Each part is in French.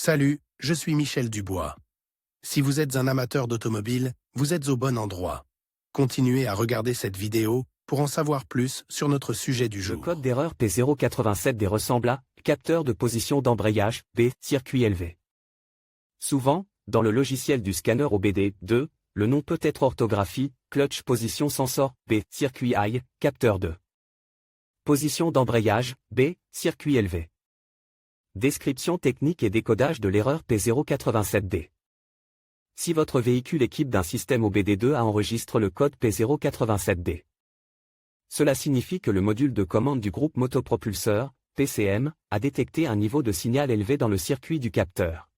Salut, je suis Michel Dubois. Si vous êtes un amateur d'automobile, vous êtes au bon endroit. Continuez à regarder cette vidéo pour en savoir plus sur notre sujet du jour. Le code d'erreur P087D ressemble à capteur de position d'embrayage, B, circuit élevé. Souvent, dans le logiciel du scanner OBD2, le nom peut être orthographie, clutch position sensor, B, circuit high, capteur 2. Position d'embrayage, B, circuit élevé. Description technique et décodage de l'erreur P087D. Si votre véhicule équipe d'un système OBD2 enregistre le code P087D. Cela signifie que le module de commande du groupe motopropulseur, PCM, a détecté un niveau de signal élevé dans le circuit du capteur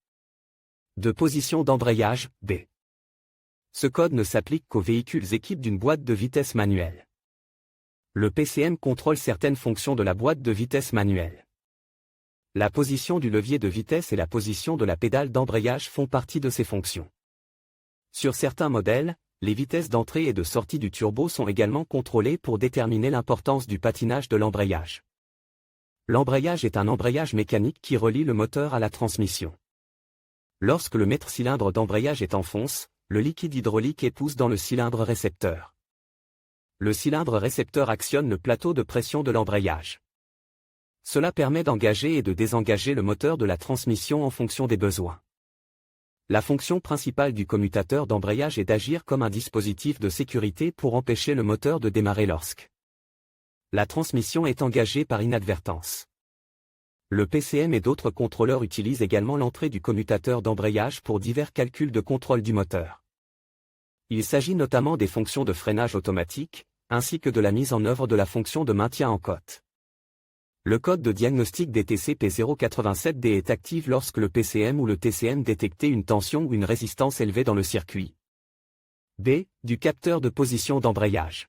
de position d'embrayage, B. Ce code ne s'applique qu'aux véhicules équipés d'une boîte de vitesse manuelle. Le PCM contrôle certaines fonctions de la boîte de vitesse manuelle. La position du levier de vitesse et la position de la pédale d'embrayage font partie de ces fonctions. Sur certains modèles, les vitesses d'entrée et de sortie du turbo sont également contrôlées pour déterminer l'importance du patinage de l'embrayage. L'embrayage est un embrayage mécanique qui relie le moteur à la transmission. Lorsque le maître-cylindre d'embrayage est en fonce, le liquide hydraulique épouse dans le cylindre récepteur. Le cylindre récepteur actionne le plateau de pression de l'embrayage. Cela permet d'engager et de désengager le moteur de la transmission en fonction des besoins. La fonction principale du commutateur d'embrayage est d'agir comme un dispositif de sécurité pour empêcher le moteur de démarrer lorsque la transmission est engagée par inadvertance. Le PCM et d'autres contrôleurs utilisent également l'entrée du commutateur d'embrayage pour divers calculs de contrôle du moteur. Il s'agit notamment des fonctions de freinage automatique, ainsi que de la mise en œuvre de la fonction de maintien en côte. Le code de diagnostic DTC P087D est actif lorsque le PCM ou le TCM détecte une tension ou une résistance élevée dans le circuit B du capteur de position d'embrayage.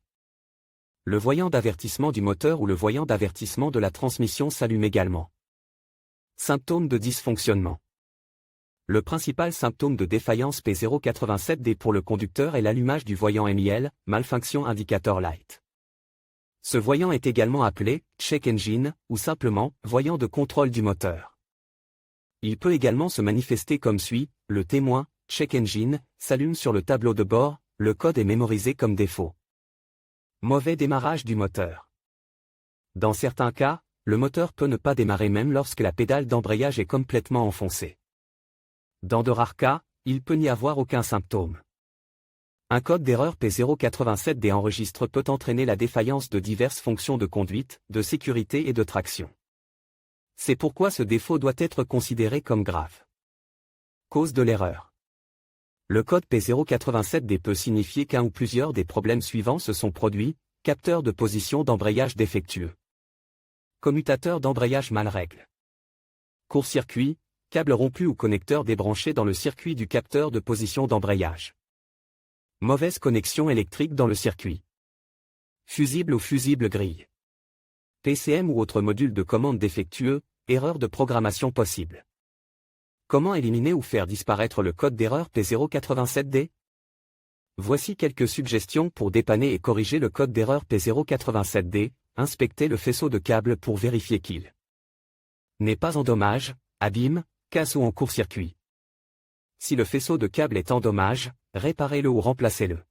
Le voyant d'avertissement du moteur ou le voyant d'avertissement de la transmission s'allume également. Symptômes de dysfonctionnement. Le principal symptôme de défaillance P087D pour le conducteur est l'allumage du voyant MIL, Malfunction Indicator Light. Ce voyant est également appelé check engine ou simplement voyant de contrôle du moteur. Il peut également se manifester comme suit: le témoin check engine s'allume sur le tableau de bord, le code est mémorisé comme défaut. Mauvais démarrage du moteur. Dans certains cas, le moteur peut ne pas démarrer même lorsque la pédale d'embrayage est complètement enfoncée. Dans de rares cas, il peut n'y avoir aucun symptôme. Un code d'erreur P087D enregistre peut entraîner la défaillance de diverses fonctions de conduite, de sécurité et de traction. C'est pourquoi ce défaut doit être considéré comme grave. Cause de l'erreur. Le code P087D peut signifier qu'un ou plusieurs des problèmes suivants se sont produits: capteur de position d'embrayage défectueux, commutateur d'embrayage mal règle, court-circuit, câble rompu ou connecteur débranché dans le circuit du capteur de position d'embrayage, mauvaise connexion électrique dans le circuit, fusible ou fusible grille, PCM ou autre module de commande défectueux, erreur de programmation possible. Comment éliminer ou faire disparaître le code d'erreur P087D? Voici quelques suggestions pour dépanner et corriger le code d'erreur P087D. Inspectez le faisceau de câble pour vérifier qu'il n'est pas en dommage, abîme, casse ou en court-circuit. Si le faisceau de câble est en dommage, réparez-le ou remplacez-le.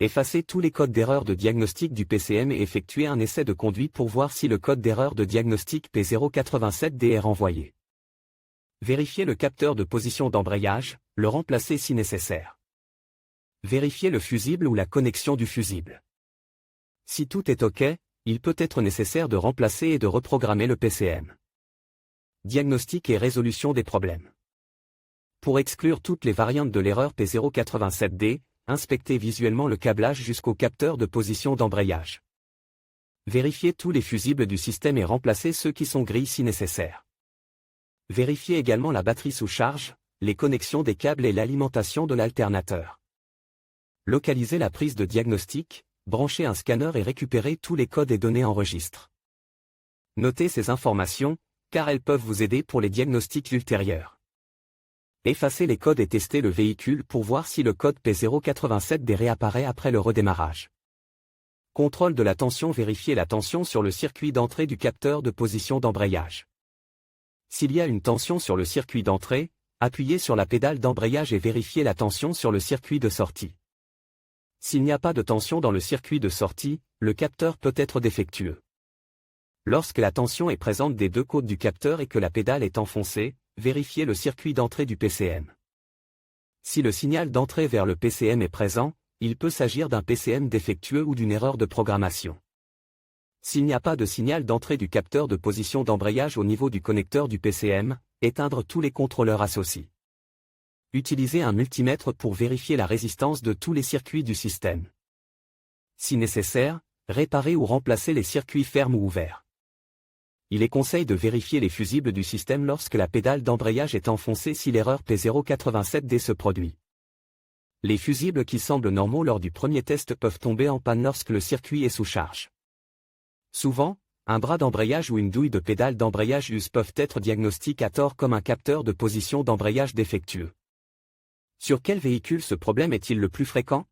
Effacez tous les codes d'erreur de diagnostic du PCM et effectuez un essai de conduite pour voir si le code d'erreur de diagnostic P087D est renvoyé. Vérifiez le capteur de position d'embrayage, le remplacez si nécessaire. Vérifiez le fusible ou la connexion du fusible. Si tout est OK, il peut être nécessaire de remplacer et de reprogrammer le PCM. Diagnostic et résolution des problèmes. Pour exclure toutes les variantes de l'erreur P087D, inspectez visuellement le câblage jusqu'au capteur de position d'embrayage. Vérifiez tous les fusibles du système et remplacez ceux qui sont gris si nécessaire. Vérifiez également la batterie sous charge, les connexions des câbles et l'alimentation de l'alternateur. Localisez la prise de diagnostic, branchez un scanner et récupérez tous les codes et données enregistrés. Notez ces informations, car elles peuvent vous aider pour les diagnostics ultérieurs. Effacez les codes et testez le véhicule pour voir si le code P087D réapparaît après le redémarrage. Contrôle de la tension. Vérifiez la tension sur le circuit d'entrée du capteur de position d'embrayage. S'il y a une tension sur le circuit d'entrée, appuyez sur la pédale d'embrayage et vérifiez la tension sur le circuit de sortie. S'il n'y a pas de tension dans le circuit de sortie, le capteur peut être défectueux. Lorsque la tension est présente des deux côtés du capteur et que la pédale est enfoncée, vérifiez le circuit d'entrée du PCM. Si le signal d'entrée vers le PCM est présent, il peut s'agir d'un PCM défectueux ou d'une erreur de programmation. S'il n'y a pas de signal d'entrée du capteur de position d'embrayage au niveau du connecteur du PCM, éteindre tous les contrôleurs associés. Utilisez un multimètre pour vérifier la résistance de tous les circuits du système. Si nécessaire, réparez ou remplacez les circuits fermes ou ouverts. Il est conseillé de vérifier les fusibles du système lorsque la pédale d'embrayage est enfoncée si l'erreur P087D se produit. Les fusibles qui semblent normaux lors du premier test peuvent tomber en panne lorsque le circuit est sous charge. Souvent, un bras d'embrayage ou une douille de pédale d'embrayage use peuvent être diagnostiqués à tort comme un capteur de position d'embrayage défectueux. Sur quel véhicule ce problème est-il le plus fréquent?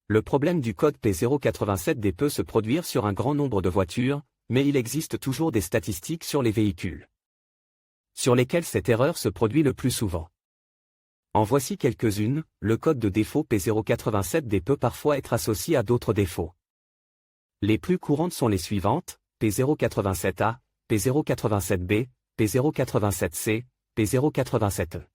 Le problème du code P087D peut se produire sur un grand nombre de voitures, mais il existe toujours des statistiques sur les véhicules sur lesquels cette erreur se produit le plus souvent. En voici quelques-unes. Le code de défaut P087D peut parfois être associé à d'autres défauts. Les plus courantes sont les suivantes: P087A, P087B, P087C, P087E.